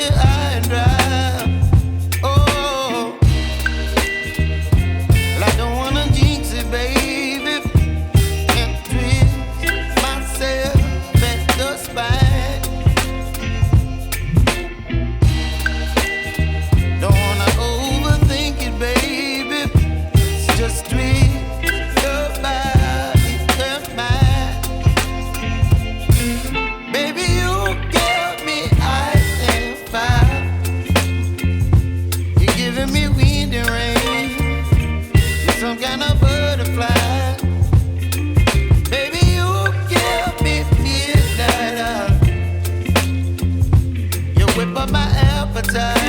high and dry. Oh, well, I don't wanna jinx it, baby, and twist myself at the spine. Don't wanna overthink it, baby. It's just twist your body and mine. Baby, you give me ice and fire. You're giving me wind and rain. You're some kind of butterfly. Baby, you give me midnight. You whip up my appetite.